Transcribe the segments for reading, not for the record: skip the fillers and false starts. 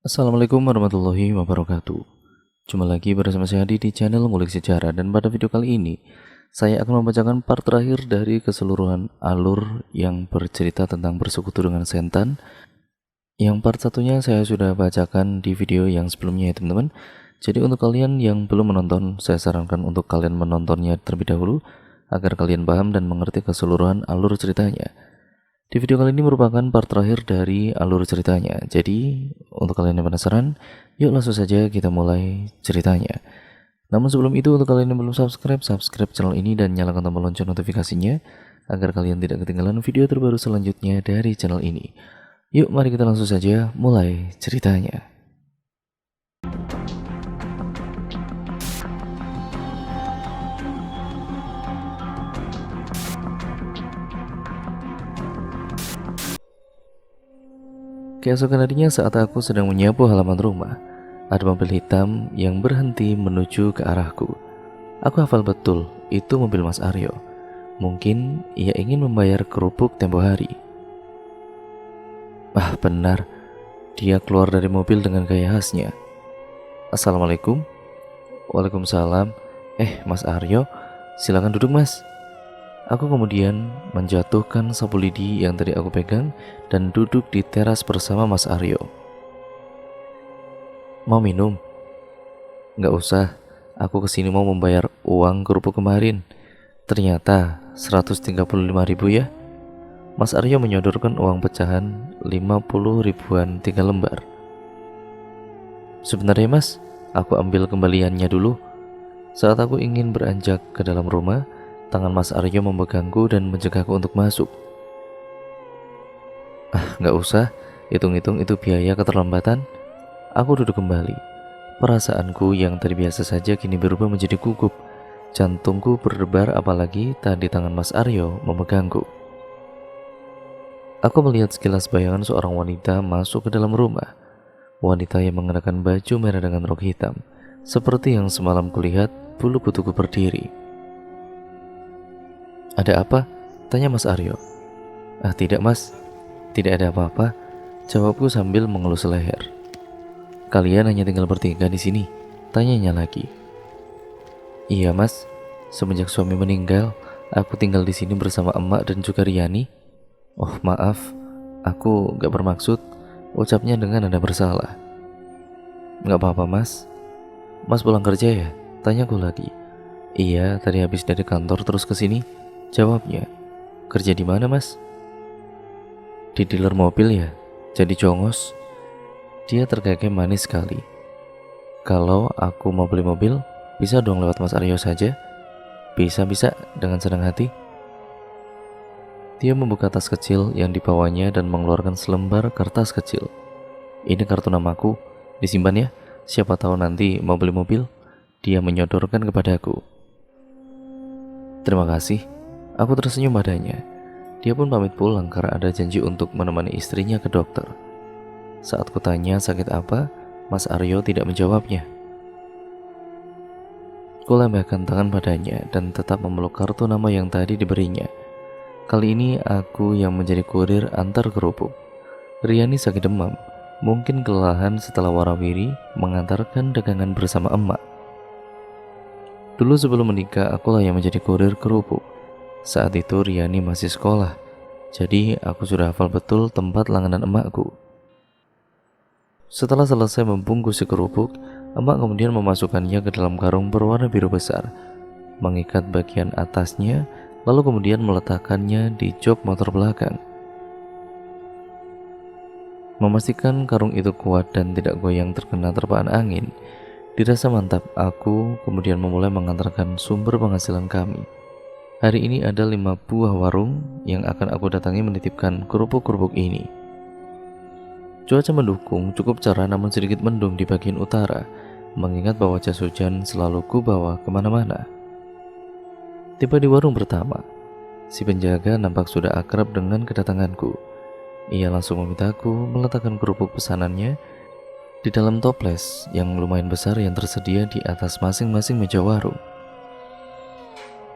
Assalamualaikum warahmatullahi wabarakatuh. Jumpa lagi bersama saya Adi di channel Ngulik Sejarah, dan pada video kali ini saya akan membacakan part terakhir dari keseluruhan alur yang bercerita tentang bersekutu dengan setan. Yang part satunya saya sudah bacakan di video yang sebelumnya ya teman-teman. Jadi untuk kalian yang belum menonton, saya sarankan untuk kalian menontonnya terlebih dahulu agar kalian paham dan mengerti keseluruhan alur ceritanya. Di video kali ini merupakan part terakhir dari alur ceritanya. Jadi, untuk kalian yang penasaran, yuk langsung saja kita mulai ceritanya. Namun sebelum itu, untuk kalian yang belum subscribe channel ini dan nyalakan tombol lonceng notifikasinya agar kalian tidak ketinggalan video terbaru selanjutnya dari channel ini. Yuk, mari kita langsung saja mulai ceritanya. Keesokan harinya saat aku sedang menyapu halaman rumah, ada mobil hitam yang berhenti menuju ke arahku. Aku hafal betul, itu mobil Mas Aryo. Mungkin ia ingin membayar kerupuk tempo hari. Ah, benar. Dia keluar dari mobil dengan gaya khasnya. Assalamualaikum. Waalaikumsalam. Mas Aryo, silakan duduk Mas. Aku kemudian menjatuhkan sapu lidi yang tadi aku pegang dan duduk di teras bersama Mas Aryo. Mau minum? Nggak usah, aku kesini mau membayar uang kerupuk kemarin. Ternyata 135.000 ya. Mas Aryo menyodorkan uang pecahan 50 ribuan 3 lembar. Sebenarnya Mas, aku ambil kembaliannya dulu. Saat aku ingin beranjak ke dalam rumah, tangan Mas Aryo memegangku dan mencegahku untuk masuk. Ah, nggak usah, hitung-hitung itu biaya keterlambatan. Aku duduk kembali. Perasaanku yang tadi biasa saja kini berubah menjadi gugup. Jantungku berdebar apalagi tadi tangan Mas Aryo memegangku. Aku melihat sekilas bayangan seorang wanita masuk ke dalam rumah. Wanita yang mengenakan baju merah dengan rok hitam, seperti yang semalam kulihat bulu kutuku berdiri. Ada apa? Tanya Mas Aryo. Ah, tidak Mas, tidak ada apa-apa, jawabku sambil mengelus leher. Kalian hanya tinggal bertiga di sini? Tanyanya lagi. Iya Mas, semenjak suami meninggal, aku tinggal di sini bersama emak dan juga Riani. Oh maaf, aku gak bermaksud, ucapnya dengan nada bersalah. Gak apa-apa Mas. Mas pulang kerja ya? Tanyaku lagi. Iya, tadi habis dari kantor terus ke sini, jawabnya. Kerja di mana Mas? Di dealer mobil ya? Jadi congos? Dia terkekeh manis sekali. Kalau aku mau beli mobil, bisa dong lewat Mas Aryo saja? Bisa-bisa, dengan senang hati. Dia membuka tas kecil yang dibawanya dan mengeluarkan selembar kertas kecil. Ini kartu namaku, disimpan ya, siapa tahu nanti mau beli mobil. Dia menyodorkan kepadaku. Terima kasih. Aku tersenyum padanya. Dia pun pamit pulang karena ada janji untuk menemani istrinya ke dokter. Saat kutanya sakit apa, Mas Aryo tidak menjawabnya. Kulambaikan tangan padanya dan tetap memeluk kartu nama yang tadi diberinya. Kali ini aku yang menjadi kurir antar kerupuk. Riani sakit demam, mungkin kelelahan setelah warawiri mengantarkan dagangan bersama emak. Dulu sebelum menikah, akulah yang menjadi kurir kerupuk. Saat itu Riani masih sekolah, jadi aku sudah hafal betul tempat langganan emakku. Setelah selesai membungkus si kerupuk, emak kemudian memasukkannya ke dalam karung berwarna biru besar, mengikat bagian atasnya, lalu kemudian meletakkannya di jok motor belakang. Memastikan karung itu kuat dan tidak goyang terkena terpaan angin, dirasa mantap, aku kemudian memulai mengantarkan sumber penghasilan kami. Hari ini ada 5 buah warung yang akan aku datangi menitipkan kerupuk-kerupuk ini. Cuaca mendukung, cukup cerah namun sedikit mendung di bagian utara, mengingat bahwa jas hujan selalu ku bawa kemana-mana. Tiba di warung pertama, si penjaga nampak sudah akrab dengan kedatanganku. Ia langsung memintaku meletakkan kerupuk pesanannya di dalam toples yang lumayan besar yang tersedia di atas masing-masing meja warung.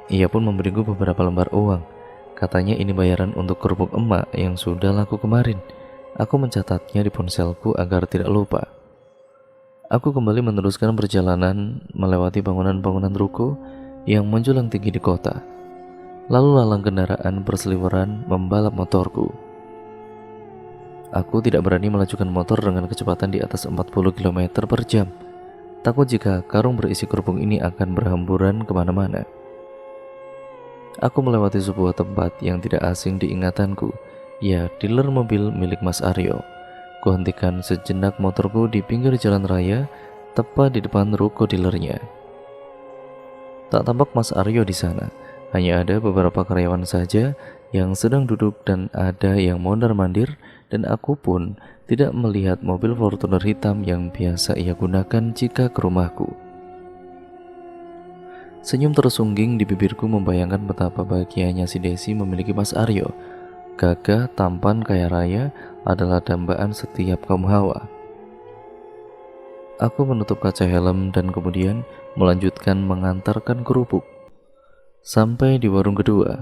Ia pun memberiku beberapa lembar uang. Katanya ini bayaran untuk kerupuk emak yang sudah laku kemarin. Aku mencatatnya di ponselku agar tidak lupa. Aku kembali meneruskan perjalanan melewati bangunan-bangunan ruko yang menjulang tinggi di kota. Lalu lalang kendaraan berseliweran membalap motorku. Aku tidak berani melajukan motor dengan kecepatan di atas 40 km per jam. Takut jika karung berisi kerupuk ini akan berhamburan kemana-mana. Aku melewati sebuah tempat yang tidak asing di ingatanku, ya dealer mobil milik Mas Aryo. Kuhentikan sejenak motorku di pinggir jalan raya, tepat di depan ruko dealernya. Tak tampak Mas Aryo di sana, hanya ada beberapa karyawan saja yang sedang duduk dan ada yang mondar-mandir, dan aku pun tidak melihat mobil Fortuner hitam yang biasa ia gunakan jika ke rumahku. Senyum tersungging di bibirku membayangkan betapa bahagianya si Desi memiliki Mas Aryo. Gagah, tampan, kaya raya adalah dambaan setiap kaum hawa. Aku menutup kaca helm dan kemudian melanjutkan mengantarkan kerupuk. Sampai di warung kedua,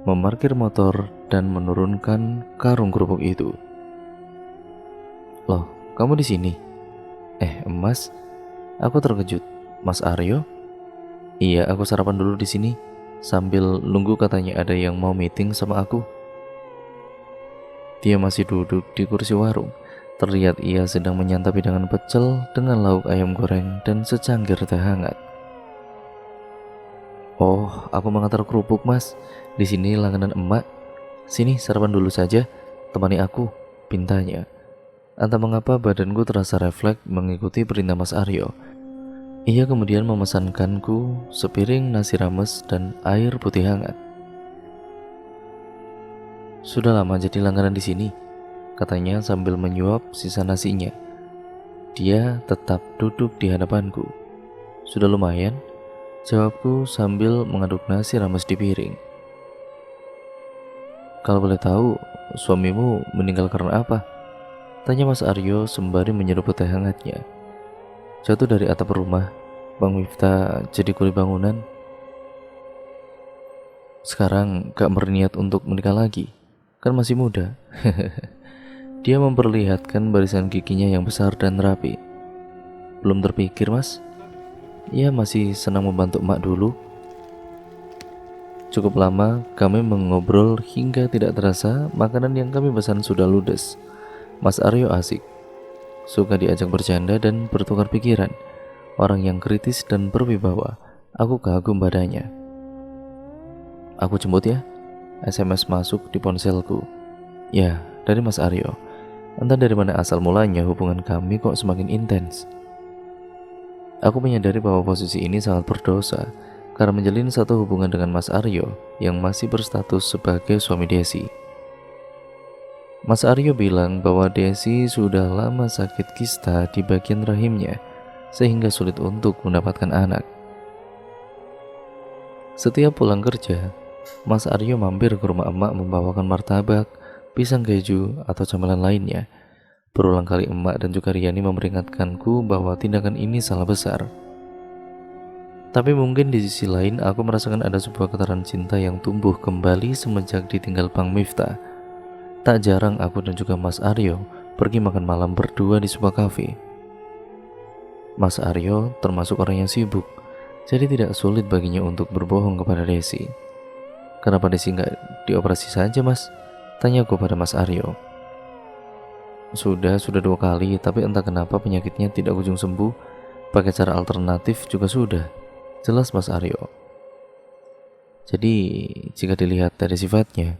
memarkir motor dan menurunkan karung kerupuk itu. Loh, kamu di sini? Emas, aku terkejut. Mas Aryo? Iya, aku sarapan dulu di sini sambil nunggu, katanya ada yang mau meeting sama aku. Dia masih duduk di kursi warung. Terlihat ia sedang menyantap hidangan pecel dengan lauk ayam goreng dan secangkir teh hangat. Oh, aku mengantar kerupuk, Mas. Di sini langganan emak. Sini sarapan dulu saja, temani aku, pintanya. Entah mengapa badanku terasa refleks mengikuti perintah Mas Aryo. Ia kemudian memesankanku sepiring nasi rames dan air putih hangat. Sudah lama jadi langganan di sini, katanya sambil menyuap sisa nasinya. Dia tetap duduk di hadapanku. Sudah lumayan, jawabku sambil mengaduk nasi rames di piring. Kalau boleh tahu, suamimu meninggal karena apa? Tanya Mas Aryo sembari menyeruput teh hangatnya. Jatuh dari atap rumah, Bang Miftah jadi kuli bangunan. Sekarang gak berniat untuk menikah lagi, kan masih muda. Dia memperlihatkan barisan giginya yang besar dan rapi. Belum terpikir, Mas. Ia masih senang membantu emak dulu. Cukup lama kami mengobrol hingga tidak terasa makanan yang kami pesan sudah ludes. Mas Aryo asik, suka diajak bercanda dan bertukar pikiran. Orang yang kritis dan berwibawa. Aku kagum padanya. Aku jemput ya. SMS masuk di ponselku. Ya, dari Mas Aryo. Entah dari mana asal mulanya hubungan kami kok semakin intens. Aku menyadari bahwa posisi ini sangat berdosa karena menjalin satu hubungan dengan Mas Aryo yang masih berstatus sebagai suami Desi. Mas Aryo bilang bahwa Desi sudah lama sakit kista di bagian rahimnya sehingga sulit untuk mendapatkan anak. Setiap pulang kerja, Mas Aryo mampir ke rumah emak membawakan martabak, pisang keju, atau camilan lainnya. Berulang kali emak dan juga Riani memperingatkanku bahwa tindakan ini salah besar. Tapi mungkin di sisi lain aku merasakan ada sebuah getaran cinta yang tumbuh kembali semenjak ditinggal Bang Miftah. Tak jarang aku dan juga Mas Aryo pergi makan malam berdua di sebuah kafe. Mas Aryo termasuk orang yang sibuk, jadi tidak sulit baginya untuk berbohong kepada Desi. Kenapa Desi nggak dioperasi saja, Mas? Tanyaku pada Mas Aryo. Sudah 2 kali, tapi entah kenapa penyakitnya tidak kunjung sembuh. Pakai cara alternatif juga sudah. Jelas Mas Aryo. Jadi jika dilihat dari sifatnya,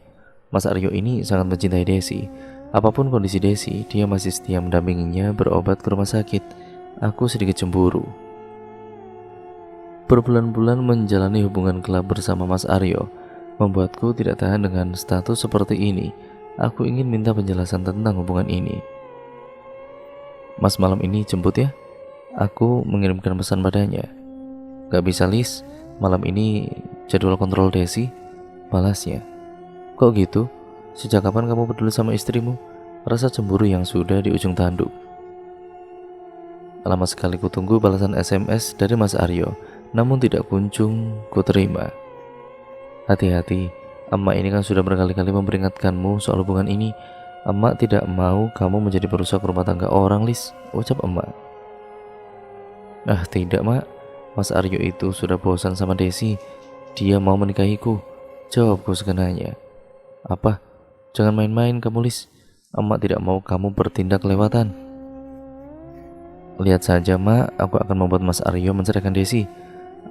Mas Aryo ini sangat mencintai Desi. Apapun kondisi Desi, dia masih setia mendampinginya berobat ke rumah sakit. Aku sedikit cemburu. Berbulan-bulan menjalani hubungan gelap bersama Mas Aryo membuatku tidak tahan dengan status seperti ini. Aku ingin minta penjelasan tentang hubungan ini. Mas, malam ini jemput ya. Aku mengirimkan pesan padanya. Gak bisa, Lis, malam ini jadwal kontrol Desi, balasnya. Kok gitu? Sejak kapan kamu peduli sama istrimu? Rasa cemburu yang sudah di ujung tanduk. Lama sekali kutunggu balasan SMS dari Mas Aryo, namun tidak kunjung kuterima. Hati-hati, emak ini kan sudah berkali-kali memperingatkanmu soal hubungan ini. Emak tidak mau kamu menjadi perusak rumah tangga orang, Lis, ucap emak. Ah tidak mak, Mas Aryo itu sudah bosan sama Desi. Dia mau menikahiku. Jawabku sekenanya. Apa? Jangan main-main kamu Lis. Emak tidak mau kamu bertindak kelewatan. Lihat saja mak, aku akan membuat Mas Aryo menceraikan Desi.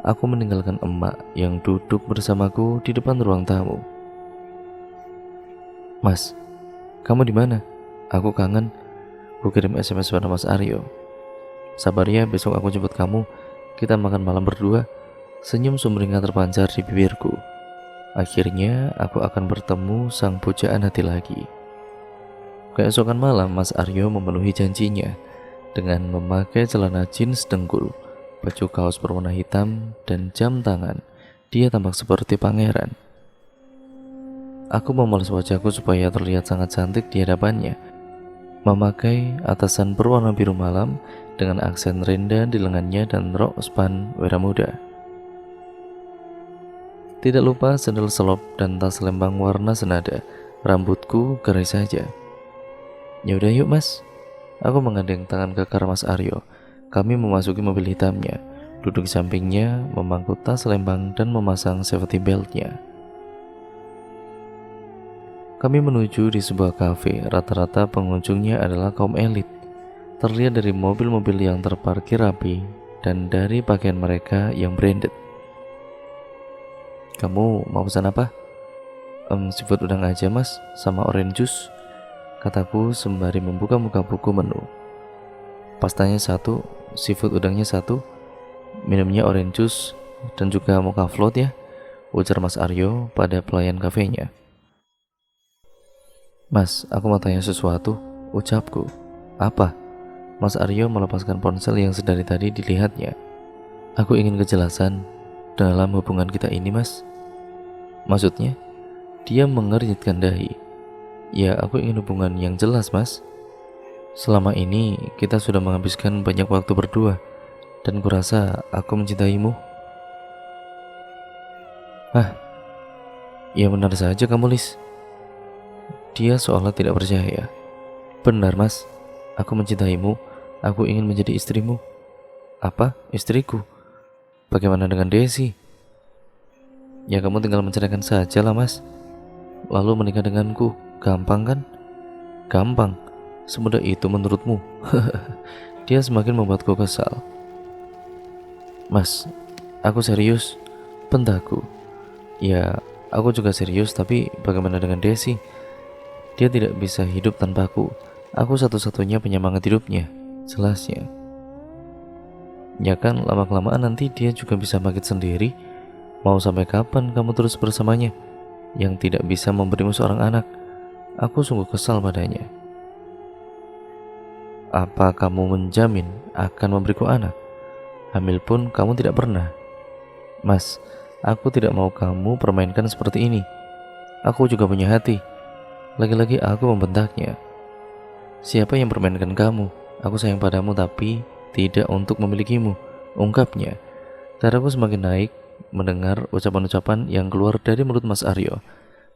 Aku meninggalkan emak yang duduk bersamaku di depan ruang tamu. Mas, kamu di mana? Aku kangen. Ku kirim SMS pada Mas Aryo. Sabar ya, besok aku jemput kamu. Kita makan malam berdua. Senyum sumringah terpancar di bibirku. Akhirnya aku akan bertemu sang pujaan hati lagi. Keesokan malam Mas Aryo memenuhi janjinya dengan memakai celana jeans dengkul, baju kaos berwarna hitam, dan jam tangan. Dia tampak seperti pangeran. Aku memoles wajahku supaya terlihat sangat cantik di hadapannya. Memakai atasan berwarna biru malam dengan aksen renda di lengannya dan rok span merah muda. Tidak lupa sandal selop dan tas lembang warna senada. Rambutku garis saja. Yaudah yuk mas. Aku menggandeng tangan kekar Mas Aryo. Kami memasuki mobil hitamnya. Duduk di sampingnya, memangku tas lembang dan memasang safety beltnya. Kami menuju di sebuah kafe. Rata-rata pengunjungnya adalah kaum elit. Terlihat dari mobil-mobil yang terparkir rapi dan dari pakaian mereka yang branded. Kamu mau pesan apa? Seafood udang aja mas, sama orange juice, kataku sembari membuka muka buku menu. Pastanya satu, seafood udangnya satu, minumnya orange juice, dan juga mocha float ya, ujar Mas Aryo pada pelayan kafenya. Mas, aku mau tanya sesuatu, ucapku. Apa? Mas Aryo melepaskan ponsel yang sedari tadi dilihatnya. Aku ingin kejelasan dalam hubungan kita ini mas. Maksudnya? Dia mengernyitkan dahi. Ya, aku ingin hubungan yang jelas mas. Selama ini kita sudah menghabiskan banyak waktu berdua, dan kurasa aku mencintaimu. Ya benar saja kamu Lis. Dia seolah tidak percaya. Benar mas, aku mencintaimu. Aku ingin menjadi istrimu. Apa? Istriku? Bagaimana dengan Desi? Ya kamu tinggal menceraikan saja lah mas, lalu menikah denganku. Gampang kan? Gampang? Semudah itu menurutmu? Dia semakin membuatku kesal. Mas, aku serius, bentakku. Ya, aku juga serius, tapi bagaimana dengan Desi? Dia tidak bisa hidup tanpaku. Aku satu-satunya penyemangat hidupnya, jelasnya. Ya kan, lama-kelamaan nanti dia juga bisa bangkit sendiri. Mau sampai kapan kamu terus bersamanya yang tidak bisa memberimu seorang anak? Aku sungguh kesal padanya. Apa kamu menjamin akan memberiku anak? Hamil pun kamu tidak pernah. Mas, aku tidak mau kamu permainkan seperti ini. Aku juga punya hati. Lagi-lagi aku membentaknya. Siapa yang permainkan kamu? Aku sayang padamu tapi tidak untuk memilikimu, ungkapnya. Darahku semakin naik mendengar ucapan-ucapan yang keluar dari mulut Mas Aryo.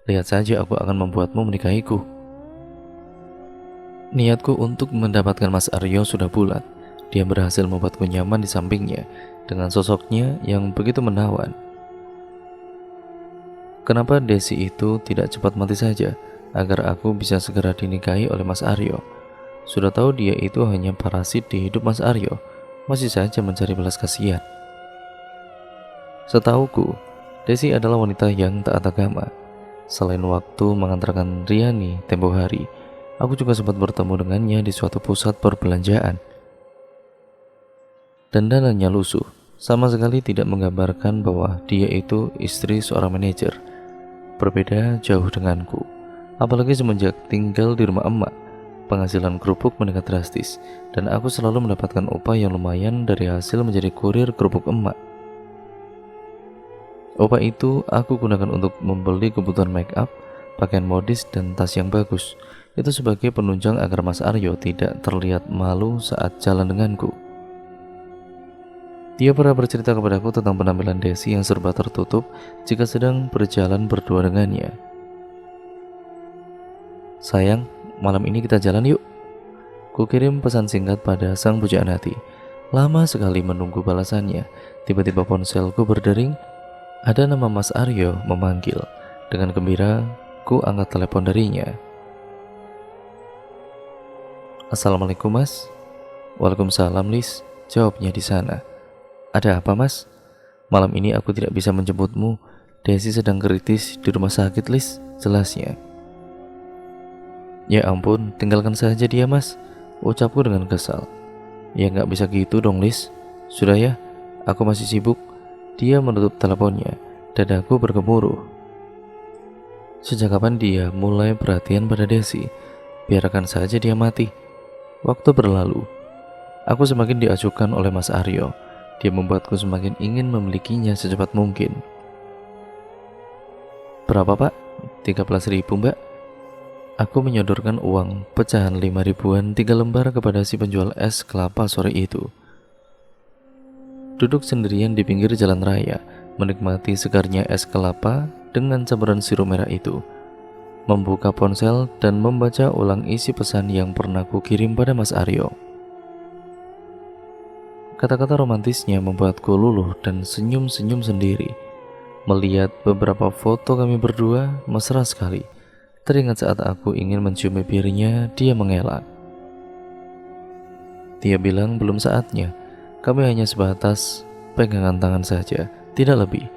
Lihat saja aku akan membuatmu menikahiku. Niatku untuk mendapatkan Mas Aryo sudah bulat. Dia berhasil membuatku nyaman di sampingnya dengan sosoknya yang begitu menawan. Kenapa Desi itu tidak cepat mati saja agar aku bisa segera dinikahi oleh Mas Aryo? Sudah tahu dia itu hanya parasit di hidup Mas Aryo, masih saja mencari belas kasihan. Setauku, Desi adalah wanita yang taat agama. Selain waktu mengantarkan Riani tempo hari, aku juga sempat bertemu dengannya di suatu pusat perbelanjaan. Dandanannya lusuh, sama sekali tidak menggambarkan bahwa dia itu istri seorang manajer. Berbeda jauh denganku, apalagi semenjak tinggal di rumah emak. Penghasilan kerupuk meningkat drastis, dan aku selalu mendapatkan upah yang lumayan dari hasil menjadi kurir kerupuk emak. Upah itu aku gunakan untuk membeli kebutuhan make up, pakaian modis, dan tas yang bagus. Itu sebagai penunjang agar Mas Aryo tidak terlihat malu saat jalan denganku. Dia pernah bercerita kepadaku tentang penampilan Desi yang serba tertutup jika sedang berjalan berdua dengannya. Sayang, malam ini kita jalan yuk. Ku kirim pesan singkat pada sang pujaan hati. Lama sekali menunggu balasannya. Tiba-tiba ponselku berdering. Ada nama Mas Aryo memanggil. Dengan gembira, ku angkat telepon darinya. Assalamualaikum Mas. Waalaikumsalam Lis. Jawabnya di sana. Ada apa Mas? Malam ini aku tidak bisa menjemputmu. Desi sedang kritis di rumah sakit Lis, jelasnya. Ya ampun, tinggalkan saja dia Mas, ucapku dengan kesal. Ya nggak bisa gitu dong Lis. Sudah ya, aku masih sibuk. Dia menutup teleponnya. Dadaku bergemuruh. Sejak kapan dia mulai perhatian pada Desi? Biarkan saja dia mati. Waktu berlalu. Aku semakin diacuhkan oleh Mas Aryo. Dia membuatku semakin ingin memilikinya secepat mungkin. Berapa Pak? 13.000 Mbak. Aku menyodorkan uang pecahan 5 ribuan 3 lembar kepada si penjual es kelapa sore itu. Duduk sendirian di pinggir jalan raya, menikmati segarnya es kelapa dengan campuran sirup merah itu. Membuka ponsel dan membaca ulang isi pesan yang pernah kukirim pada Mas Aryo. Kata-kata romantisnya membuatku luluh dan senyum-senyum sendiri. Melihat beberapa foto kami berdua mesra sekali. Teringat saat aku ingin mencium bibirnya, dia mengelak. Dia bilang belum saatnya. Kami hanya sebatas pegangan tangan saja, tidak lebih.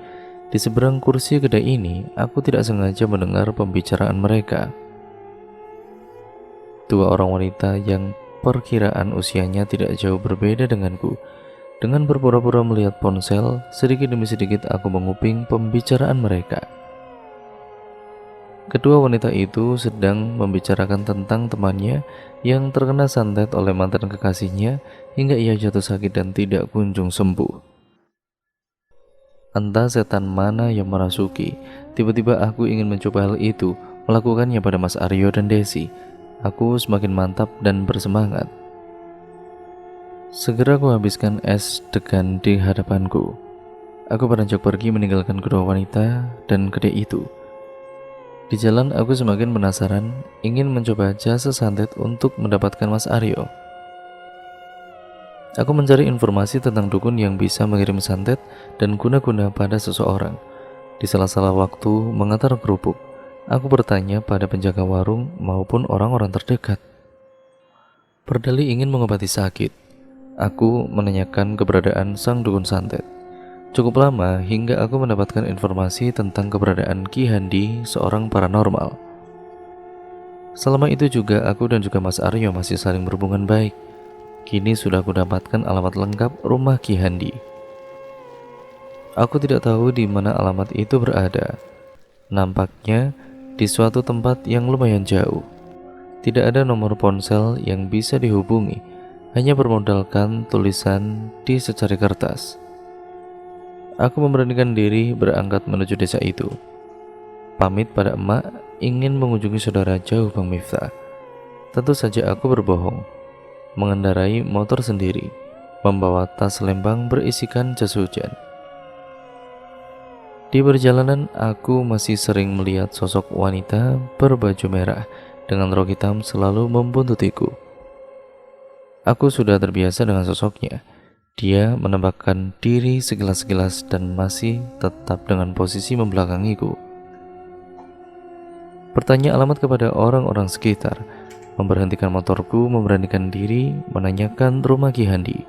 Di seberang kursi kedai ini, aku tidak sengaja mendengar pembicaraan mereka. Dua orang wanita yang perkiraan usianya tidak jauh berbeda denganku. Dengan berpura-pura melihat ponsel, sedikit demi sedikit aku menguping pembicaraan mereka. Kedua wanita itu sedang membicarakan tentang temannya yang terkena santet oleh mantan kekasihnya hingga ia jatuh sakit dan tidak kunjung sembuh. Entah setan mana yang merasuki, tiba-tiba aku ingin mencoba hal itu, melakukannya pada Mas Aryo dan Desi. Aku semakin mantap dan bersemangat. Segera aku habiskan es degan di hadapanku. Aku beranjak pergi meninggalkan kedua wanita dan kedai itu. Di jalan aku semakin penasaran, ingin mencoba jasa santet untuk mendapatkan Mas Aryo. Aku mencari informasi tentang dukun yang bisa mengirim santet dan guna-guna pada seseorang. Di sela-sela waktu mengantar kerupuk, aku bertanya pada penjaga warung maupun orang-orang terdekat. Berdalih ingin mengobati sakit, aku menanyakan keberadaan sang dukun santet. Cukup lama hingga aku mendapatkan informasi tentang keberadaan Ki Handi, seorang paranormal. Selama itu juga aku dan juga Mas Aryo masih saling berhubungan baik. Kini sudah aku dapatkan alamat lengkap rumah Ki Handi. Aku tidak tahu di mana alamat itu berada. Nampaknya di suatu tempat yang lumayan jauh. Tidak ada nomor ponsel yang bisa dihubungi, hanya bermodalkan tulisan di secari kertas. Aku memberanikan diri berangkat menuju desa itu. Pamit pada emak ingin mengunjungi saudara jauh Bang Miftah. Tentu saja aku berbohong. Mengendarai motor sendiri, membawa tas lembang berisikan jas hujan. Di perjalanan aku masih sering melihat sosok wanita berbaju merah dengan rok hitam selalu membuntutiku. Aku sudah terbiasa dengan sosoknya. Dia menampakkan diri sekilas-sekilas dan masih tetap dengan posisi membelakangiku. Bertanya alamat kepada orang-orang sekitar, memberhentikan motorku, memberanikan diri menanyakan rumah Ki Handi.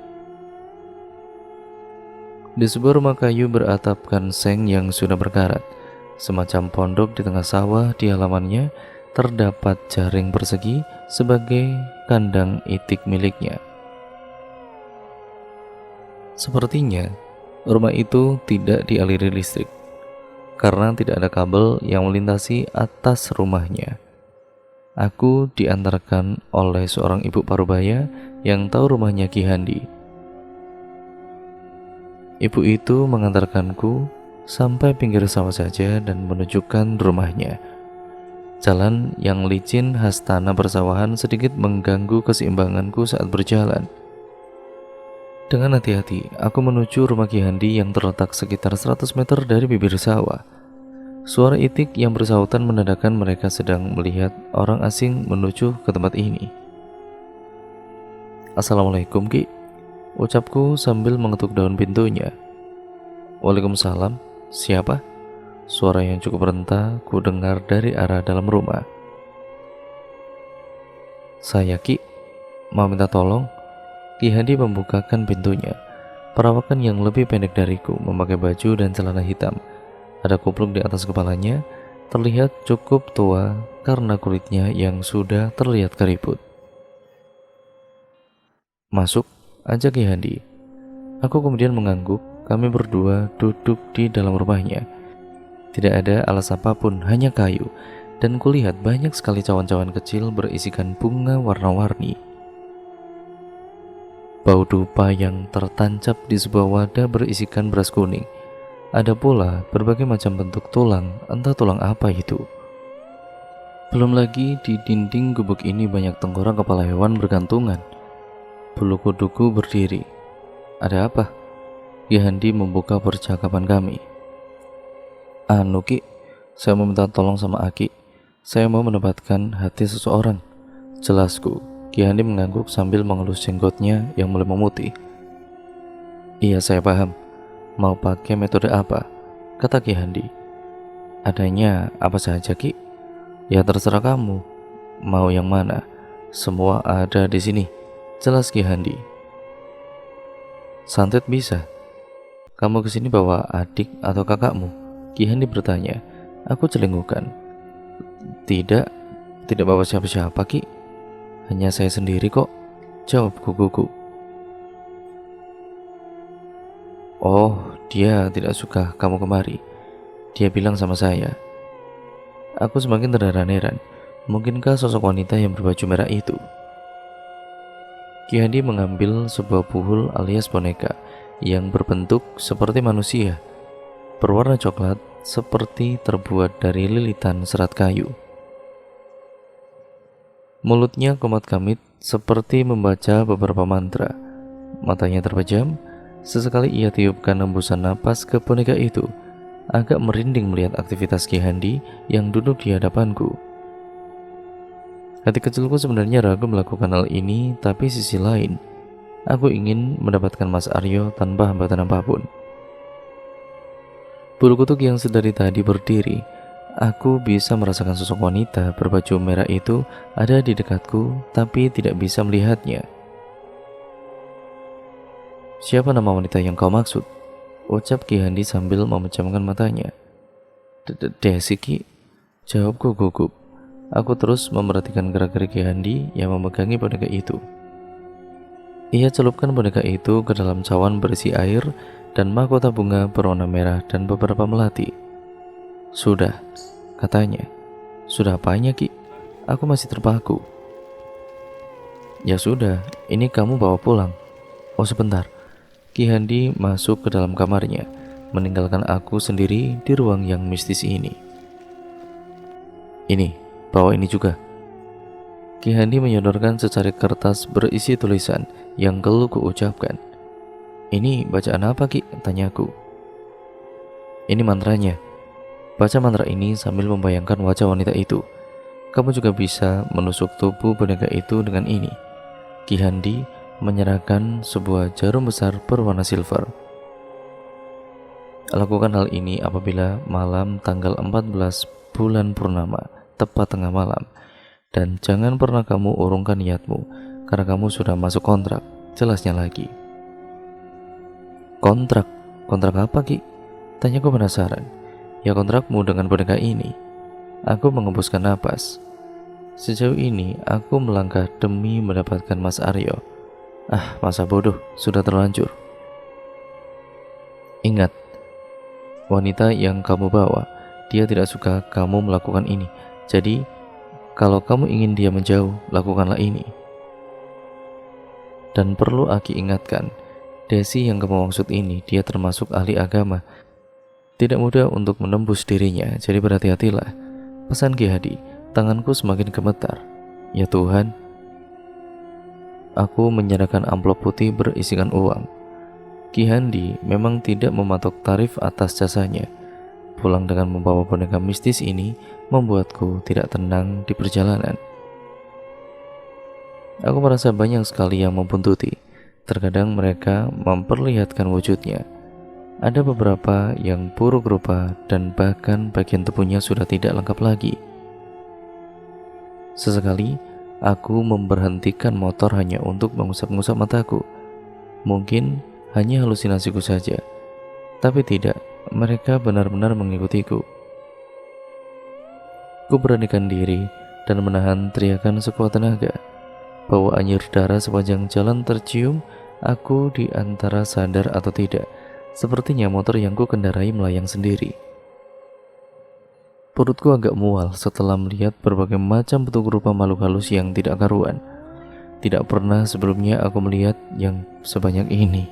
Di sebuah rumah kayu beratapkan seng yang sudah berkarat, semacam pondok di tengah sawah di halamannya, terdapat jaring persegi sebagai kandang itik miliknya. Sepertinya rumah itu tidak dialiri listrik karena tidak ada kabel yang melintasi atas rumahnya. Aku diantarkan oleh seorang ibu parubaya yang tahu rumahnya Ki Handi. Ibu itu mengantarkanku sampai pinggir sawah saja dan menunjukkan rumahnya. Jalan yang licin khas tanah persawahan sedikit mengganggu keseimbanganku saat berjalan. Dengan hati-hati, aku menuju rumah Ki Handi yang terletak sekitar 100 meter dari bibir sawah. Suara itik yang bersautan menandakan mereka sedang melihat orang asing menuju ke tempat ini. Assalamualaikum Ki. ucapku sambil mengetuk daun pintunya. Waalaikumsalam, siapa? Suara yang cukup renta ku dengar dari arah dalam rumah. Saya Ki, mau minta tolong. Ki Hadi membukakan pintunya. Perawakan yang lebih pendek dariku, memakai baju dan celana hitam. Ada kupluk di atas kepalanya, terlihat cukup tua karena kulitnya yang sudah terlihat keriput. Masuk, ajak Ki Hadi. Aku kemudian mengangguk. Kami berdua duduk di dalam rumahnya. Tidak ada alas apapun, hanya kayu. Dan kulihat banyak sekali cawan-cawan kecil berisikan bunga warna-warni. Bau dupa yang tertancap di sebuah wadah berisikan beras kuning. Ada pula berbagai macam bentuk tulang, entah tulang apa itu. Belum lagi di dinding gubuk ini banyak tengkorak kepala hewan bergantungan. Bulu kuduku berdiri. Ada apa? Ki Hadi membuka percakapan kami. Anu Ki, saya mau minta tolong sama Aki. Saya mau mendapatkan hati seseorang. Jelasku. Ki Hadi mengangguk sambil mengelus jenggotnya yang mulai memutih. Iya, saya paham. Mau pakai metode apa? Kata Ki Hadi. Adanya apa saja Ki? Ya terserah kamu. Mau yang mana? Semua ada di sini. Jelas Ki Hadi. Santet bisa. Kamu kesini bawa adik atau kakakmu? Ki Hadi bertanya. Aku celingukan. Tidak bawa siapa-siapa Ki. Hanya saya sendiri kok, jawab guguku. Oh, dia tidak suka kamu kemari. Dia bilang sama saya. Aku semakin terheran-heran. Mungkinkah sosok wanita yang berbaju merah itu? Ki Hadi mengambil sebuah puhul alias boneka yang berbentuk seperti manusia, berwarna coklat seperti terbuat dari lilitan serat kayu. Mulutnya komat-kamit seperti membaca beberapa mantra. Matanya terpejam. Sesekali ia tiupkan hembusan napas ke boneka itu. Agak merinding melihat aktivitas Ki Hadi yang duduk di hadapanku. Hati kecilku sebenarnya ragu melakukan hal ini, tapi sisi lain, aku ingin mendapatkan Mas Aryo tanpa hambatan apapun. Bulu kutuk yang sedari tadi berdiri. Aku bisa merasakan sosok wanita berbaju merah itu ada di dekatku, tapi tidak bisa melihatnya. Siapa nama wanita yang kau maksud? Ucap Ki Hadi sambil memejamkan matanya. Desi Ki, jawabku gugup. Aku terus memerhatikan gerak-gerik Ki Hadi yang memegangi boneka itu. Ia celupkan boneka itu ke dalam cawan berisi air dan mahkota bunga berwarna merah dan beberapa melati. Sudah, katanya. Sudah apanya Ki? Aku masih terpaku. Ya sudah, ini kamu bawa pulang. Oh sebentar. Ki Hadi masuk ke dalam kamarnya, meninggalkan aku sendiri di ruang yang mistis ini. Ini, bawa ini juga. Ki Hadi menyodorkan secari kertas berisi tulisan yang gelu kuucapkan. Ini bacaan apa Ki? Tanyaku. Ini mantranya. Baca mantra ini sambil membayangkan wajah wanita itu. Kamu juga bisa menusuk tubuh boneka itu dengan ini. Ki Hadi menyerahkan sebuah jarum besar berwarna silver. Lakukan hal ini apabila malam tanggal 14 bulan purnama, tepat tengah malam. Dan jangan pernah kamu urungkan niatmu, karena kamu sudah masuk kontrak. Jelasnya lagi. Kontrak? Kontrak apa Ki? Tanyaku penasaran. Ya kontrakmu dengan boneka ini. Aku mengembuskan napas. Sejauh ini aku melangkah demi mendapatkan Mas Aryo. Masa bodoh, sudah terlanjur. Ingat, wanita yang kamu bawa, dia tidak suka kamu melakukan ini. Jadi, kalau kamu ingin dia menjauh, lakukanlah ini. Dan perlu Aki ingatkan, Desi yang kamu maksud ini, dia termasuk ahli agama. Tidak mudah untuk menembus dirinya, jadi berhati-hatilah. Pesan Ki Hadi. Tanganku semakin gemetar. Ya Tuhan. Aku menyerahkan amplop putih berisikan uang. Ki Hadi memang tidak mematok tarif atas jasanya. Pulang dengan membawa boneka mistis ini membuatku tidak tenang di perjalanan. Aku merasa banyak sekali yang membuntuti. Terkadang mereka memperlihatkan wujudnya. Ada beberapa yang buruk rupa dan bahkan bagian tubuhnya sudah tidak lengkap lagi. Sesekali, aku memberhentikan motor hanya untuk mengusap-ngusap mataku. Mungkin hanya halusinasiku saja, tapi tidak, mereka benar-benar mengikutiku. Ku beranikan diri dan menahan teriakan sekuat tenaga. Bau anyir darah sepanjang jalan tercium. Aku di antara sadar atau tidak. Sepertinya motor yang ku kendarai melayang sendiri. Perutku agak mual setelah melihat berbagai macam bentuk rupa makhluk halus yang tidak karuan. Tidak pernah sebelumnya aku melihat yang sebanyak ini.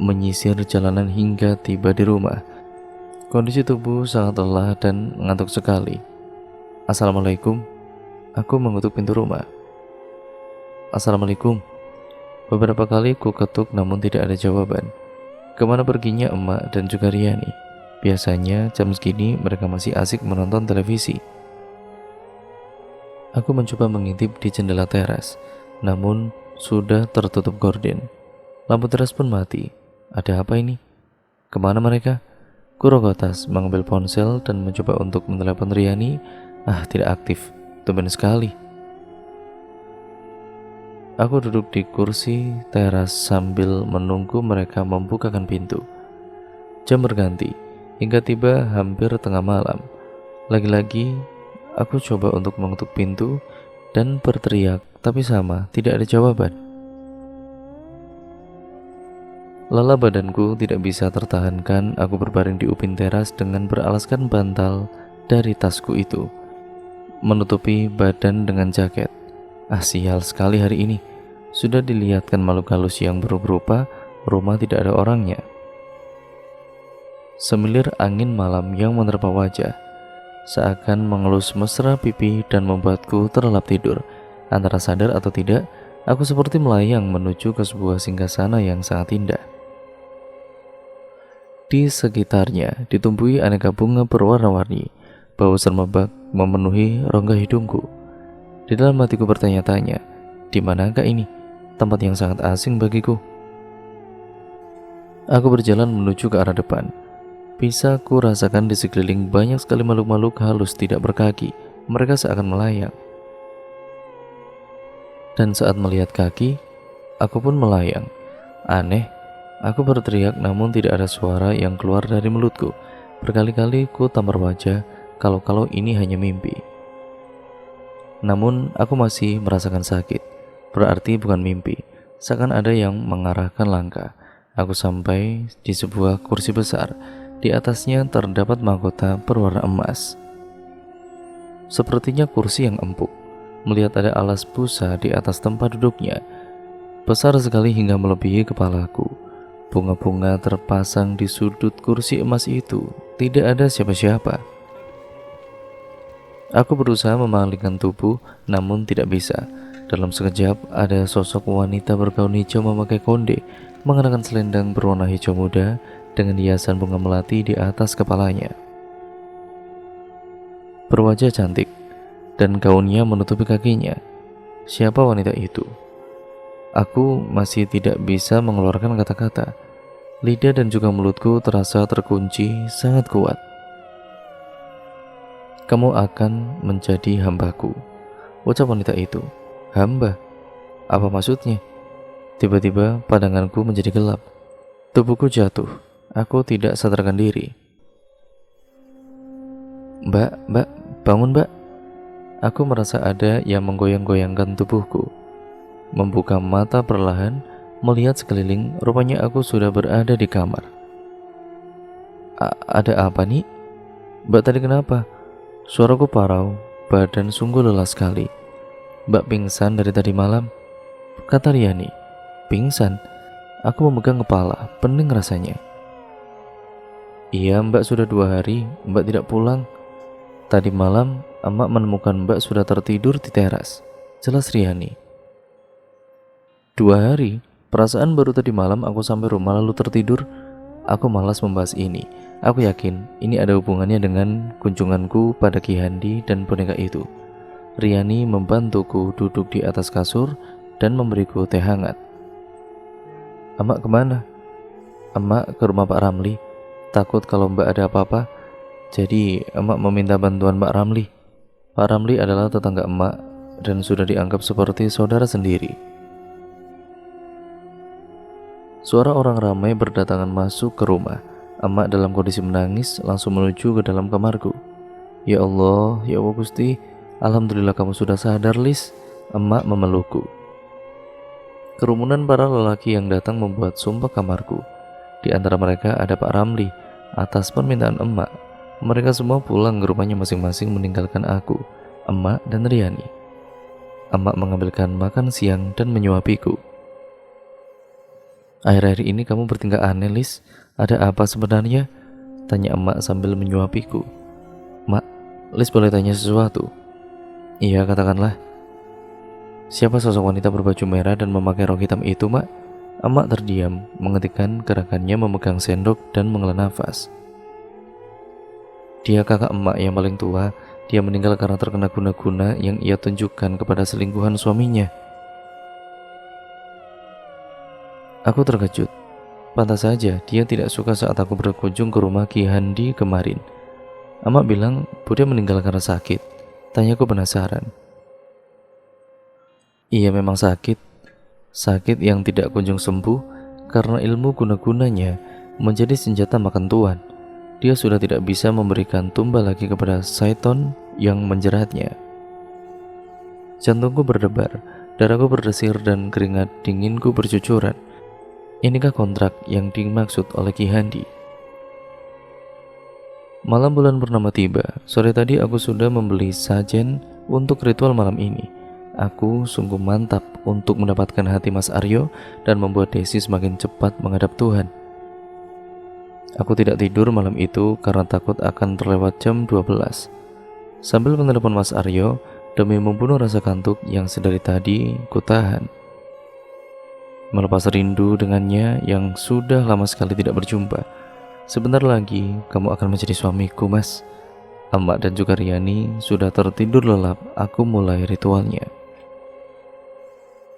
Menyisir jalanan hingga tiba di rumah. Kondisi tubuh sangat lelah dan ngantuk sekali. Assalamualaikum. Aku mengetuk pintu rumah. Assalamualaikum. Beberapa kali ku ketuk namun tidak ada jawaban. Kemana perginya emak dan juga Riani? Biasanya jam segini mereka masih asik menonton televisi. Aku mencoba mengintip di jendela teras, namun sudah tertutup gorden. Lampu teras pun mati. Ada apa ini? Kemana mereka? Ku rogotas mengambil ponsel dan mencoba untuk menelepon Riani. Tidak aktif. Tumben sekali. Aku duduk di kursi teras sambil menunggu mereka membukakan pintu. Jam berganti, hingga tiba hampir tengah malam. Lagi-lagi, aku coba untuk mengetuk pintu dan berteriak, tapi sama, tidak ada jawaban. Lelah badanku tidak bisa tertahankan, aku berbaring di upin teras dengan beralaskan bantal dari tasku itu, menutupi badan dengan jaket. Sial sekali hari ini. Sudah dilihatkan makhluk halus yang buruk rupa, rumah tidak ada orangnya. Semilir angin malam yang menerpa wajah, seakan mengelus mesra pipi dan membuatku terlelap tidur. Antara sadar atau tidak, aku seperti melayang menuju ke sebuah singgasana yang sangat indah. Di sekitarnya ditumbuhi aneka bunga berwarna-warni. Bau semerbak memenuhi rongga hidungku. Di dalam hatiku bertanya-tanya, di manakah ini? Tempat yang sangat asing bagiku. Aku berjalan menuju ke arah depan. Bisa ku rasakan di sekeliling banyak sekali makhluk-makhluk halus tidak berkaki. Mereka seakan melayang. Dan saat melihat kaki, aku pun melayang. Aneh, aku berteriak namun tidak ada suara yang keluar dari mulutku. Berkali-kali ku tampar wajah kalau ini hanya mimpi. Namun aku masih merasakan sakit. Berarti bukan mimpi. Seakan ada yang mengarahkan langkah. Aku sampai di sebuah kursi besar. Di atasnya terdapat mahkota berwarna emas. Sepertinya kursi yang empuk. Melihat ada alas busa di atas tempat duduknya. Besar sekali hingga melebihi kepalaku. Bunga-bunga terpasang di sudut kursi emas itu. Tidak ada siapa-siapa. Aku berusaha memalingkan tubuh, namun tidak bisa. Dalam sekejap, ada sosok wanita bergaun hijau memakai konde, mengenakan selendang berwarna hijau muda dengan hiasan bunga melati di atas kepalanya. Berwajah cantik, dan gaunnya menutupi kakinya. Siapa wanita itu? Aku masih tidak bisa mengeluarkan kata-kata. Lidah dan juga mulutku terasa terkunci sangat kuat. Kamu akan menjadi hambaku, ucap wanita itu. Hamba? Apa maksudnya? Tiba-tiba pandanganku menjadi gelap. Tubuhku jatuh. Aku tidak sadarkan diri. Mbak, bangun mbak. Aku merasa ada yang menggoyang-goyangkan tubuhku. Membuka mata perlahan, melihat sekeliling, rupanya aku sudah berada di kamar. Ada apa nih? Mbak tadi kenapa? Suaraku parau, badan sungguh lelah sekali. Mbak pingsan dari tadi malam, kata Riani. Pingsan? Aku memegang kepala, pening rasanya. Iya mbak, sudah 2 hari mbak tidak pulang. Tadi malam emak menemukan mbak sudah tertidur di teras, jelas Riani. 2 hari? Perasaan baru tadi malam aku sampai rumah lalu tertidur. Aku malas membahas ini. Aku yakin ini ada hubungannya dengan kunjunganku pada Ki Handi dan boneka itu. Riani membantuku duduk di atas kasur dan memberiku teh hangat. Emak kemana? Emak ke rumah Pak Ramli. Takut kalau Mbak ada apa-apa. Jadi emak meminta bantuan Pak Ramli. Pak Ramli adalah tetangga emak dan sudah dianggap seperti saudara sendiri. Suara orang ramai berdatangan masuk ke rumah. Emak dalam kondisi menangis langsung menuju ke dalam kamarku. Ya Allah, ya Allah Gusti, Alhamdulillah kamu sudah sadar, Lis. Emak memelukku. Kerumunan para lelaki yang datang membuat sumpah kamarku. Di antara mereka ada Pak Ramli. Atas permintaan emak, mereka semua pulang ke rumahnya masing-masing meninggalkan aku, emak, dan Riani. Emak mengambilkan makan siang dan menyuapiku. Akhir-akhir ini kamu bertingkah aneh, Lis. Ada apa sebenarnya? Tanya emak sambil menyuapiku. Mak, Lis boleh tanya sesuatu? Iya, katakanlah. Siapa sosok wanita berbaju merah dan memakai rok hitam itu, Mak? Emak terdiam, mengetikkan gerakannya memegang sendok dan menghela nafas. Dia kakak emak yang paling tua. Dia meninggal karena terkena guna-guna yang ia tunjukkan kepada selingkuhan suaminya. Aku terkejut. Pantas saja dia tidak suka saat aku berkunjung ke rumah Ki Handi kemarin. Emak bilang Bude meninggal karena sakit. Tanyaku penasaran. Iya, memang sakit. Sakit yang tidak kunjung sembuh karena ilmu guna-gunanya menjadi senjata makan tuan. Dia sudah tidak bisa memberikan tumbal lagi kepada syaiton yang menjeratnya. Jantungku berdebar, darahku berdesir dan keringat dinginku bercucuran. Inikah kontrak yang dimaksud oleh Ki Handi? Malam bulan purnama tiba. Sore tadi aku sudah membeli sajen untuk ritual malam ini. Aku sungguh mantap untuk mendapatkan hati Mas Aryo dan membuat Desi semakin cepat menghadap Tuhan. Aku tidak tidur malam itu karena takut akan terlewat jam 12. Sambil menelepon Mas Aryo demi membunuh rasa kantuk yang sedari tadi kutahan. Melepas rindu dengannya yang sudah lama sekali tidak berjumpa. Sebentar lagi kamu akan menjadi suamiku, Mas. Emak dan juga Riani sudah tertidur lelap. Aku mulai ritualnya.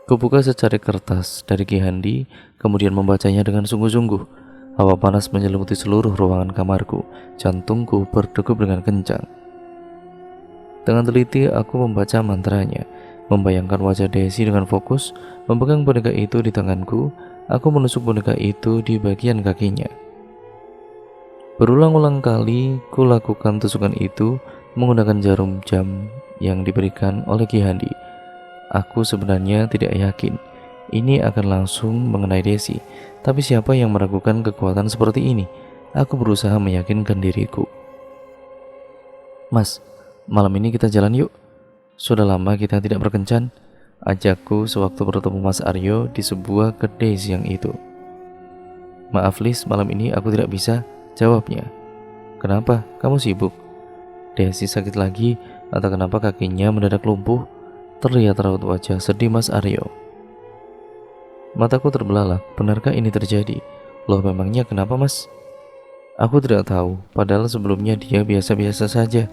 Kubuka secari kertas dari Ki Handi, kemudian membacanya dengan sungguh-sungguh. Hawa panas menyelimuti seluruh ruangan kamarku. Jantungku berdegup dengan kencang. Dengan teliti aku membaca mantranya, membayangkan wajah Desi dengan fokus, memegang boneka itu di tanganku. Aku menusuk boneka itu di bagian kakinya. Berulang-ulang kali ku lakukan tusukan itu menggunakan jarum jam yang diberikan oleh Ki Handi. Aku sebenarnya tidak yakin ini akan langsung mengenai Desi, tapi siapa yang meragukan kekuatan seperti ini? Aku berusaha meyakinkan diriku. Mas, malam ini kita jalan yuk. Sudah lama kita tidak berkencan. Ajakku sewaktu bertemu Mas Aryo di sebuah kedai siang itu. Maaf Lis, malam ini aku tidak bisa, jawabnya. Kenapa? Kamu sibuk? Desi sakit lagi atau kenapa kakinya mendadak lumpuh? Terlihat raut wajah sedih Mas Aryo. Mataku terbelalak, benarkah ini terjadi? Loh, memangnya kenapa, Mas? Aku tidak tahu, padahal sebelumnya dia biasa-biasa saja.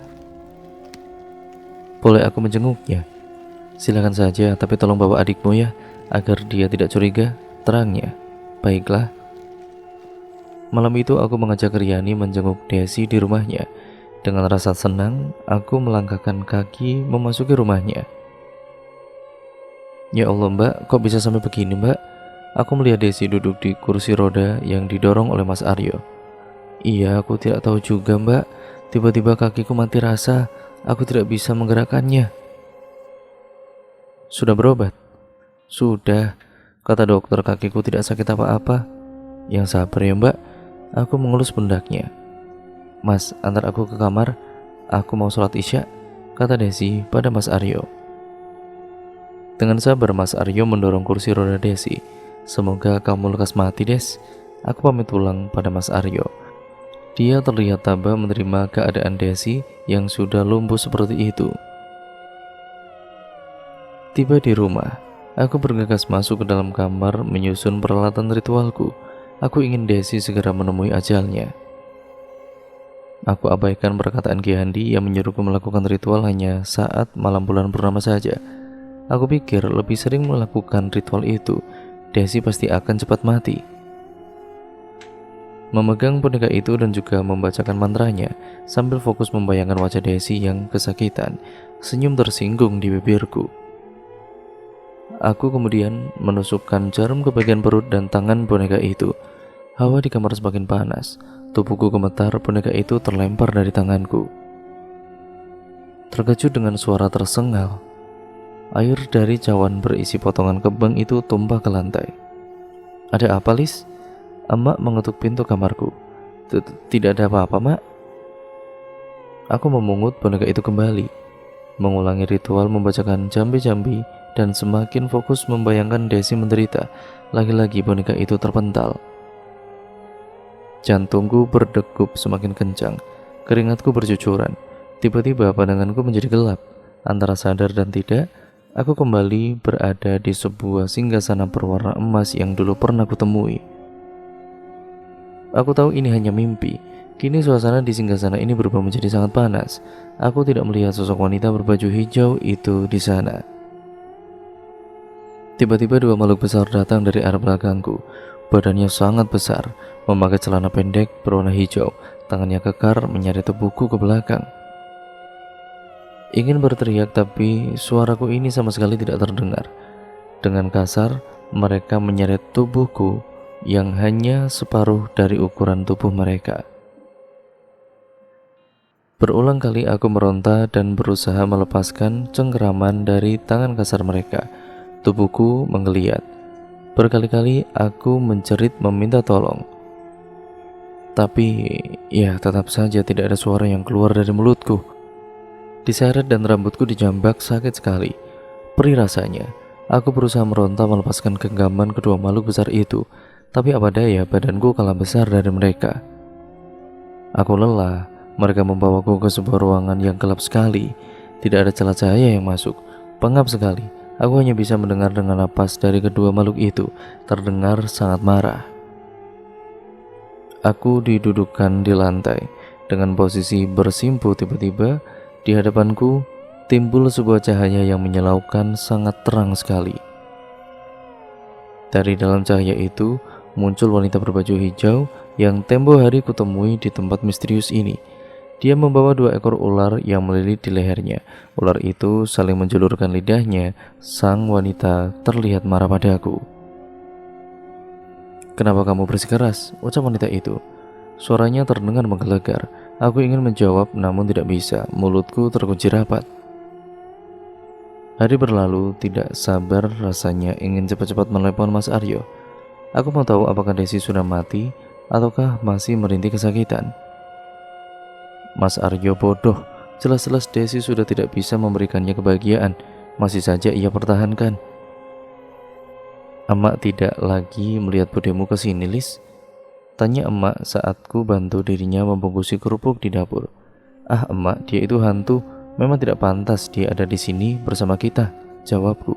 Boleh aku menjenguknya? Silakan saja, tapi tolong bawa adikmu ya, agar dia tidak curiga, terangnya. Baiklah. Malam itu aku mengajak Riani menjenguk Desi di rumahnya. Dengan rasa senang, aku melangkahkan kaki memasuki rumahnya. Ya Allah, Mbak, kok bisa sampai begini, Mbak? Aku melihat Desi duduk di kursi roda yang didorong oleh Mas Aryo. Iya, aku tidak tahu juga, Mbak. Tiba-tiba kakiku mati rasa. Aku tidak bisa menggerakkannya. Sudah berobat? Sudah. Kata dokter kakiku tidak sakit apa-apa. Yang sabar ya, Mbak. Aku mengelus pundaknya. Mas, antar aku ke kamar. Aku mau sholat isya, kata Desi pada Mas Aryo. Dengan sabar Mas Aryo mendorong kursi roda Desi. Semoga kamu lekas mati, Des. Aku pamit pulang pada Mas Aryo. Dia terlihat tabah menerima keadaan Desi yang sudah lumpuh seperti itu. Tiba di rumah, aku bergegas masuk ke dalam kamar menyusun peralatan ritualku. Aku ingin Desi segera menemui ajalnya. Aku abaikan perkataan Ki Handi yang menyuruhku melakukan ritual hanya saat malam bulan purnama saja. Aku pikir lebih sering melakukan ritual itu Desi pasti akan cepat mati. Memegang boneka itu dan juga membacakan mantranya sambil fokus membayangkan wajah Desi yang kesakitan, senyum tersinggung di bibirku. Aku kemudian menusukkan jarum ke bagian perut dan tangan boneka itu. Hawa di kamar semakin panas. Tubuhku gemetar, boneka itu terlempar dari tanganku. Terkejut dengan suara tersengal, air dari cawan berisi potongan kembang itu tumpah ke lantai. Ada apa, Lis? Emak mengetuk pintu kamarku. Tidak ada apa-apa, Mak. Aku memungut boneka itu kembali, mengulangi ritual membacakan jambi-jambi, dan semakin fokus membayangkan Desi menderita. Lagi-lagi boneka itu terpental. Jantungku berdegup semakin kencang, keringatku bercucuran. Tiba-tiba pandanganku menjadi gelap. Antara sadar dan tidak, aku kembali berada di sebuah singgasana berwarna emas yang dulu pernah kutemui. Aku tahu ini hanya mimpi. Kini suasana di singgasana ini berubah menjadi sangat panas. Aku tidak melihat sosok wanita berbaju hijau itu di sana. Tiba-tiba dua makhluk besar datang dari arah belakangku. Badannya sangat besar, memakai celana pendek berwarna hijau. Tangannya kekar menyeret tubuhku ke belakang. Ingin berteriak, tapi suaraku ini sama sekali tidak terdengar. Dengan kasar, mereka menyeret tubuhku yang hanya separuh dari ukuran tubuh mereka. Berulang kali aku meronta dan berusaha melepaskan cengkeraman dari tangan kasar mereka. Tubuhku menggeliat. Berkali-kali aku menjerit meminta tolong. Tapi ya tetap saja tidak ada suara yang keluar dari mulutku. Diseret dan rambutku dijambak sakit sekali. Perih rasanya. Aku berusaha meronta melepaskan genggaman kedua makhluk besar itu. Tapi apa daya, badanku kalah besar dari mereka. Aku lelah. Mereka membawaku ke sebuah ruangan yang gelap sekali. Tidak ada celah cahaya yang masuk. Pengap sekali. Aku hanya bisa mendengar dengan napas dari kedua makhluk itu. Terdengar sangat marah. Aku didudukkan di lantai dengan posisi bersimpu. Tiba-tiba di hadapanku timbul sebuah cahaya yang menyilaukan sangat terang sekali. Dari dalam cahaya itu muncul wanita berbaju hijau yang tempo hari kutemui di tempat misterius ini. Dia membawa 2 ekor ular yang melilit di lehernya. Ular itu saling menjulurkan lidahnya. Sang wanita terlihat marah padaku. "Kenapa kamu bersikeras?" ucap wanita itu. Suaranya terdengar menggelegar. Aku ingin menjawab namun tidak bisa. Mulutku terkunci rapat. Hari berlalu, tidak sabar rasanya ingin cepat-cepat menelepon Mas Aryo. Aku mau tahu apakah Desi sudah mati ataukah masih merintih kesakitan. Mas Aryo bodoh. Jelas-jelas Desi sudah tidak bisa memberikannya kebahagiaan. Masih saja ia pertahankan. "Emak tidak lagi melihat budemu ke sini, Lis?" tanya emak saat ku bantu dirinya membungkusi kerupuk di dapur. "Ah emak, dia itu hantu. Memang tidak pantas dia ada di sini bersama kita," jawabku.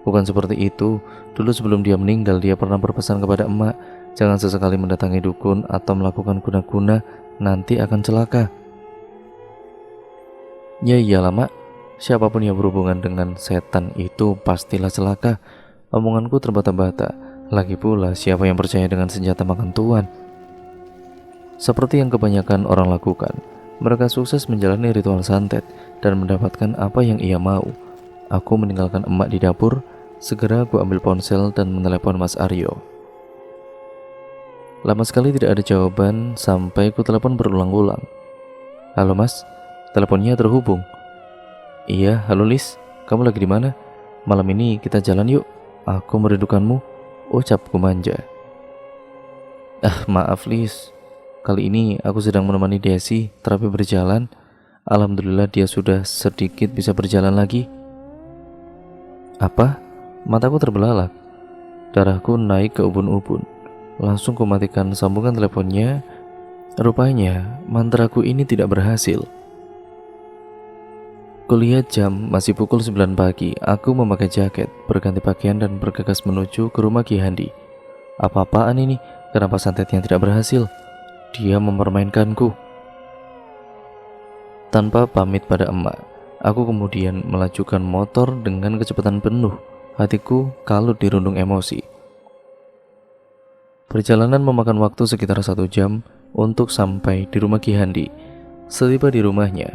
"Bukan seperti itu. Dulu sebelum dia meninggal, dia pernah berpesan kepada emak, jangan sesekali mendatangi dukun atau melakukan guna-guna, nanti akan celaka." "Ya iyalah mak, siapapun yang berhubungan dengan setan itu pastilah celaka." Omonganku terbata-bata. Lagi pula siapa yang percaya dengan senjata makan tuan? Seperti yang kebanyakan orang lakukan, mereka sukses menjalani ritual santet dan mendapatkan apa yang ia mau. Aku meninggalkan emak di dapur. Segera aku ambil ponsel dan menelepon Mas Aryo. Lama sekali tidak ada jawaban sampai ku telepon berulang-ulang. "Halo Mas," teleponnya terhubung. "Iya, halo Lis, kamu lagi di mana? Malam ini kita jalan yuk. Aku merindukanmu," ucapku manja. "Ah, maaf Lis. Kali ini aku sedang menemani Desi terapi berjalan. Alhamdulillah dia sudah sedikit bisa berjalan lagi." "Apa?" Mataku terbelalak. Darahku naik ke ubun-ubun. Langsung kumatikan sambungan teleponnya. Rupanya mantraku ini tidak berhasil. Kulihat jam, masih pukul 9 pagi. Aku memakai jaket, berganti pakaian dan bergegas menuju ke rumah Ki Handi. Apa-apaan ini? Kenapa santetnya tidak berhasil? Dia mempermainkanku. Tanpa pamit pada emak, aku kemudian melajukan motor dengan kecepatan penuh. Hatiku kalut dirundung emosi. Perjalanan memakan waktu sekitar 1 jam untuk sampai di rumah Ki Handi. Setiba di rumahnya,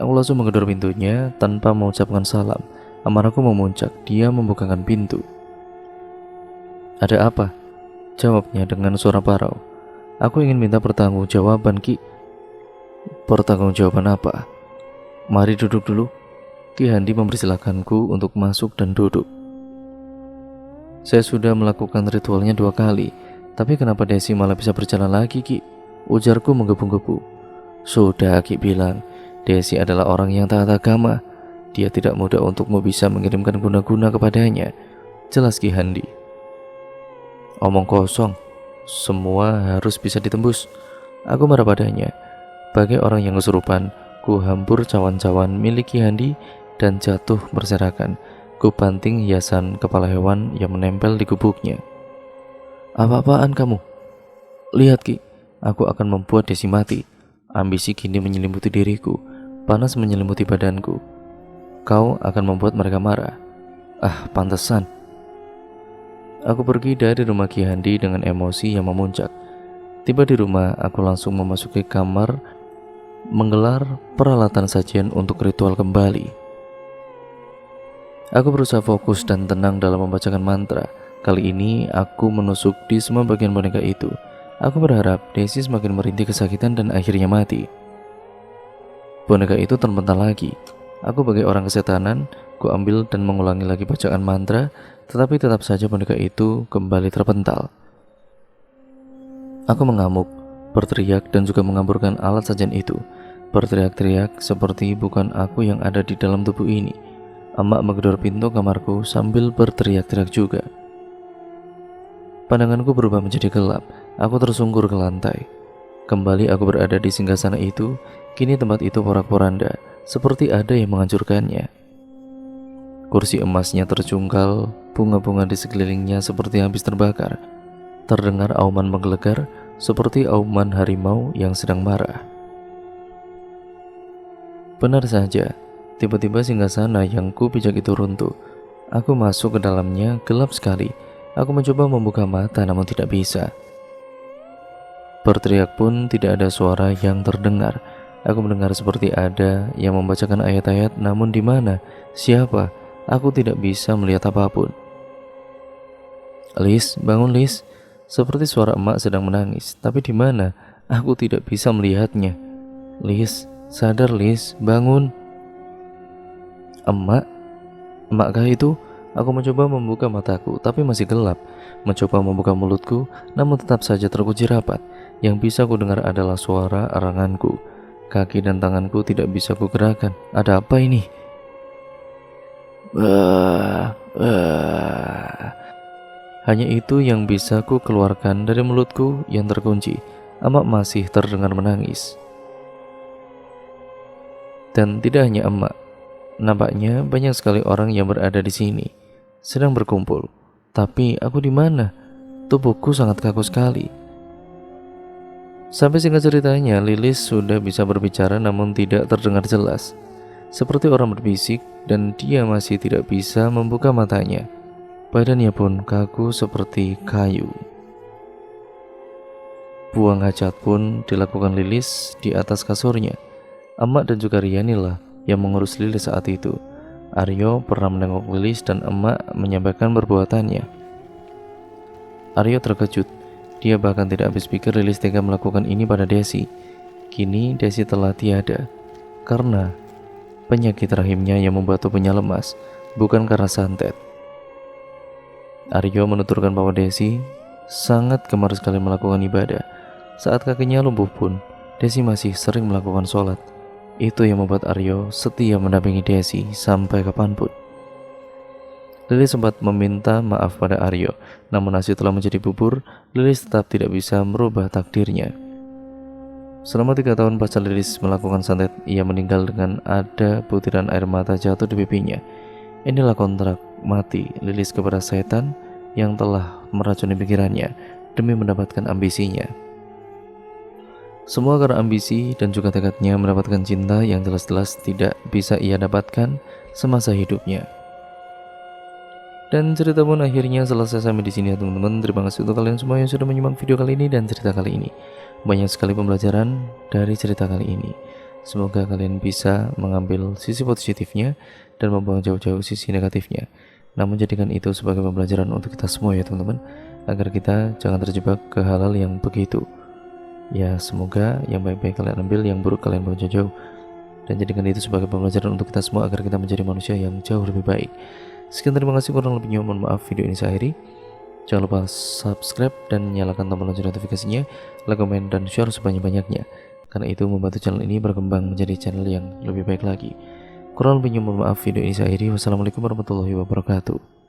aku langsung menggedor pintunya tanpa mengucapkan salam. Amarahku memuncak, dia membukakan pintu. "Ada apa?" jawabnya dengan suara parau. "Aku ingin minta pertanggungjawaban, Ki." "Pertanggungjawaban apa?" "Mari duduk dulu." Ki Handi mempersilahkanku untuk masuk dan duduk. "Saya sudah melakukan ritualnya 2 kali, tapi kenapa Desi malah bisa berjalan lagi, Ki?" ujarku menggebu-gebu. "Sudah Ki bilang, Desi adalah orang yang taat agama. Dia tidak mudah untukmu bisa mengirimkan guna-guna kepadanya," jelas Ki Handi. "Omong kosong, semua harus bisa ditembus." Aku marah padanya. Bagai orang yang kesurupan, ku hampur cawan-cawan milik Ki Handi dan jatuh berserakan. Ku banting hiasan kepala hewan yang menempel di gubuknya. "Apa-apaan kamu? Lihat Ki, aku akan membuat Desi mati." Ambisi kini menyelimuti diriku, panas menyelimuti badanku. "Kau akan membuat mereka marah." "Ah, pantesan." Aku pergi dari rumah Ki Handi dengan emosi yang memuncak. Tiba di rumah, aku langsung memasuki kamar, menggelar peralatan sajian untuk ritual kembali. Aku berusaha fokus dan tenang dalam membacakan mantra. Kali ini aku menusuk di semua bagian boneka itu. Aku berharap Desi semakin merintih kesakitan dan akhirnya mati. Boneka itu terpental lagi. Aku bagai orang kesetanan, ku ambil dan mengulangi lagi bacaan mantra, tetapi tetap saja boneka itu kembali terpental. Aku mengamuk, berteriak dan juga mengamburkan alat sajian itu. Berteriak-teriak seperti bukan aku yang ada di dalam tubuh ini. Emak menggedor pintu kamarku sambil berteriak-teriak juga. Pandanganku berubah menjadi gelap. Aku tersungkur ke lantai. Kembali aku berada di singgasana itu. Kini tempat itu porak-poranda, seperti ada yang menghancurkannya. Kursi emasnya terjungkal, bunga-bunga di sekelilingnya seperti habis terbakar. Terdengar auman menggelegar, seperti auman harimau yang sedang marah. Benar saja, tiba-tiba singgasana yang kupijak itu runtuh. Aku masuk ke dalamnya, gelap sekali. Aku mencoba membuka mata namun tidak bisa. Berteriak pun tidak ada suara yang terdengar. Aku mendengar seperti ada yang membacakan ayat-ayat, namun di mana? Siapa? Aku tidak bisa melihat apapun. "Lis, bangun Lis." Seperti suara emak sedang menangis, tapi di mana? Aku tidak bisa melihatnya. "Lis, sadar Lis, bangun." "Emak? Emakkah itu?" Aku mencoba membuka mataku, tapi masih gelap. Mencoba membuka mulutku, namun tetap saja terkunci rapat. Yang bisa ku dengar adalah suara eranganku. Kaki dan tanganku tidak bisa ku gerakkan. Ada apa ini? Hanya itu yang bisa ku keluarkan dari mulutku yang terkunci. Emak masih terdengar menangis. Dan tidak hanya emak. Nampaknya banyak sekali orang yang berada di sini, sedang berkumpul. Tapi aku di mana? Tubuhku sangat kaku sekali. Sampai singkat ceritanya, Lilis sudah bisa berbicara namun tidak terdengar jelas. Seperti orang berbisik dan dia masih tidak bisa membuka matanya. Badannya pun kaku seperti kayu. Buang hajat pun dilakukan Lilis di atas kasurnya. Emak dan juga Riani lah yang mengurus Lilis saat itu. Aryo pernah menengok Lilis dan emak menyampaikan perbuatannya. Aryo terkejut. Dia bahkan tidak habis pikir Lilis tega melakukan ini pada Desi. Kini Desi telah tiada karena penyakit rahimnya yang membuat tubuhnya lemas, bukan karena santet. Aryo menuturkan bahwa Desi sangat gemar sekali melakukan ibadah. Saat kakinya lumpuh pun, Desi masih sering melakukan sholat. Itu yang membuat Aryo setia mendampingi Desi sampai kapanpun. Lilis sempat meminta maaf pada Aryo, namun nasi telah menjadi bubur. Lilis tetap tidak bisa merubah takdirnya. Selama 3 tahun pasca Lilis melakukan santet, ia meninggal dengan ada butiran air mata jatuh di pipinya. Inilah kontrak mati Lilis kepada setan yang telah meracuni pikirannya demi mendapatkan ambisinya. Semua karena ambisi dan juga tekadnya mendapatkan cinta yang jelas-jelas tidak bisa ia dapatkan semasa hidupnya. Dan cerita pun akhirnya selesai sampai di sini ya teman-teman. Terima kasih untuk kalian semua yang sudah menyimak video kali ini dan cerita kali ini. Banyak sekali pembelajaran dari cerita kali ini. Semoga kalian bisa mengambil sisi positifnya dan membuang jauh-jauh sisi negatifnya. Namun jadikan itu sebagai pembelajaran untuk kita semua ya teman-teman, agar kita jangan terjebak ke hal-hal yang begitu. Ya semoga yang baik-baik kalian ambil, yang buruk kalian buang jauh-jauh. Dan jadikan itu sebagai pembelajaran untuk kita semua agar kita menjadi manusia yang jauh lebih baik. Sekian, terima kasih, kurang lebihnya mohon maaf. Video ini saya akhiri. Jangan lupa subscribe dan nyalakan tombol lonceng notifikasinya, like, komen, dan share sebanyak-banyaknya, karena itu membantu channel ini berkembang menjadi channel yang lebih baik lagi. Kurang lebihnya mohon maaf. Video ini saya akhiri. Wassalamualaikum warahmatullahi wabarakatuh.